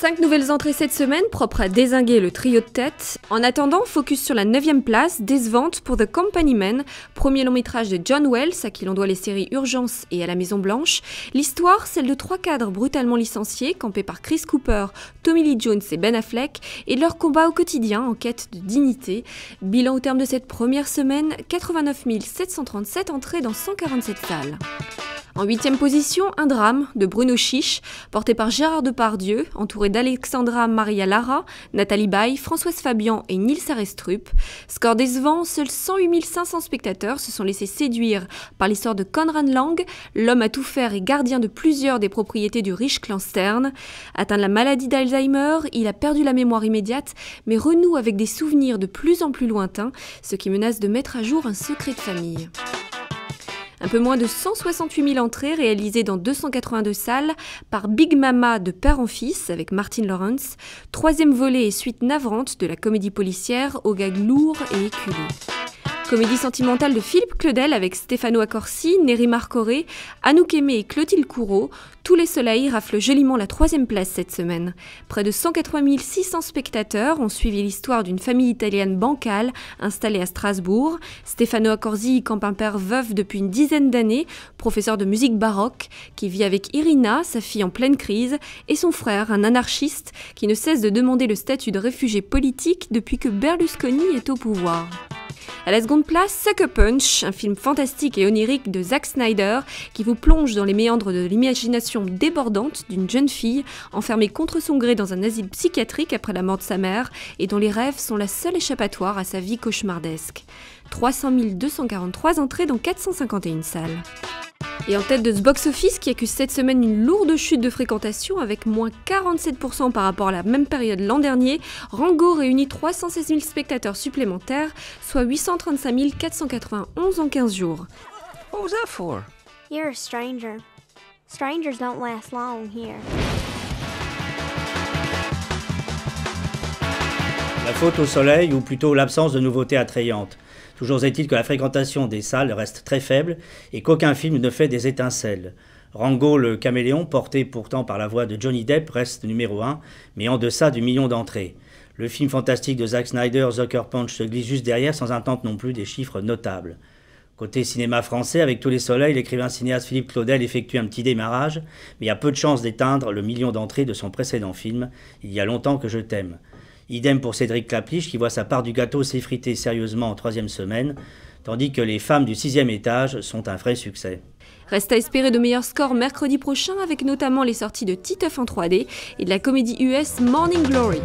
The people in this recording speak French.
5 nouvelles entrées cette semaine, propres à dézinguer le trio de tête. En attendant, focus sur la 9e place, décevante pour The Company Men, premier long métrage de John Wells, à qui l'on doit les séries Urgence et À la Maison Blanche. L'histoire, celle de 3 cadres brutalement licenciés, campés par Chris Cooper, Tommy Lee Jones et Ben Affleck, et de leur combat au quotidien en quête de dignité. Bilan au terme de cette première semaine, 89 737 entrées dans 147 salles. En 8e position, un drame de Bruno Chiche, porté par Gérard Depardieu, entouré d'Alexandra Maria Lara, Nathalie Baye, Françoise Fabian et Nils Arestrup. Score décevant, seuls 108 500 spectateurs se sont laissés séduire par l'histoire de Conrad Lang, l'homme à tout faire et gardien de plusieurs des propriétés du riche clan Stern. Atteint de la maladie d'Alzheimer, il a perdu la mémoire immédiate, mais renoue avec des souvenirs de plus en plus lointains, ce qui menace de mettre à jour un secret de famille. Un peu moins de 168 000 entrées réalisées dans 282 salles par Big Mama de père en fils avec Martin Lawrence, 3e volet et suite navrante de la comédie policière aux gags lourds et éculés. Comédie sentimentale de Philippe Claudel avec Stefano Accorsi, Néry Marcoré, Anouk Aimée et Clotilde Courreau. Tous les soleils raflent joliment la 3e place cette semaine. Près de 180 600 spectateurs ont suivi l'histoire d'une famille italienne bancale installée à Strasbourg. Stefano Accorsi y campe un père veuf depuis une dizaine d'années, professeur de musique baroque, qui vit avec Irina, sa fille en pleine crise, et son frère, un anarchiste, qui ne cesse de demander le statut de réfugié politique depuis que Berlusconi est au pouvoir. À la seconde place, Sucker Punch, un film fantastique et onirique de Zack Snyder qui vous plonge dans les méandres de l'imagination débordante d'une jeune fille enfermée contre son gré dans un asile psychiatrique après la mort de sa mère et dont les rêves sont la seule échappatoire à sa vie cauchemardesque. 300 243 entrées dans 451 salles. Et en tête de ce box-office qui accuse cette semaine une lourde chute de fréquentation avec moins 47% par rapport à la même période l'an dernier, Rango réunit 316 000 spectateurs supplémentaires, soit 835 491 en 15 jours. What was that for? You're a stranger. Strangers don't last long here. La faute au soleil ou plutôt l'absence de nouveautés attrayantes. Toujours est-il que la fréquentation des salles reste très faible et qu'aucun film ne fait des étincelles. Rango le caméléon, porté pourtant par la voix de Johnny Depp, reste numéro 1, mais en deçà du million d'entrées. Le film fantastique de Zack Snyder, Sucker Punch, se glisse juste derrière sans attendre non plus des chiffres notables. Côté cinéma français, avec Tous les soleils, l'écrivain cinéaste Philippe Claudel effectue un petit démarrage, mais il a peu de chances d'éteindre le million d'entrées de son précédent film, Il y a longtemps que je t'aime. Idem pour Cédric Clapiche qui voit sa part du gâteau s'effriter sérieusement en 3e semaine, tandis que Les femmes du 6e étage sont un vrai succès. Reste à espérer de meilleurs scores mercredi prochain avec notamment les sorties de Titeuf en 3D et de la comédie US Morning Glory.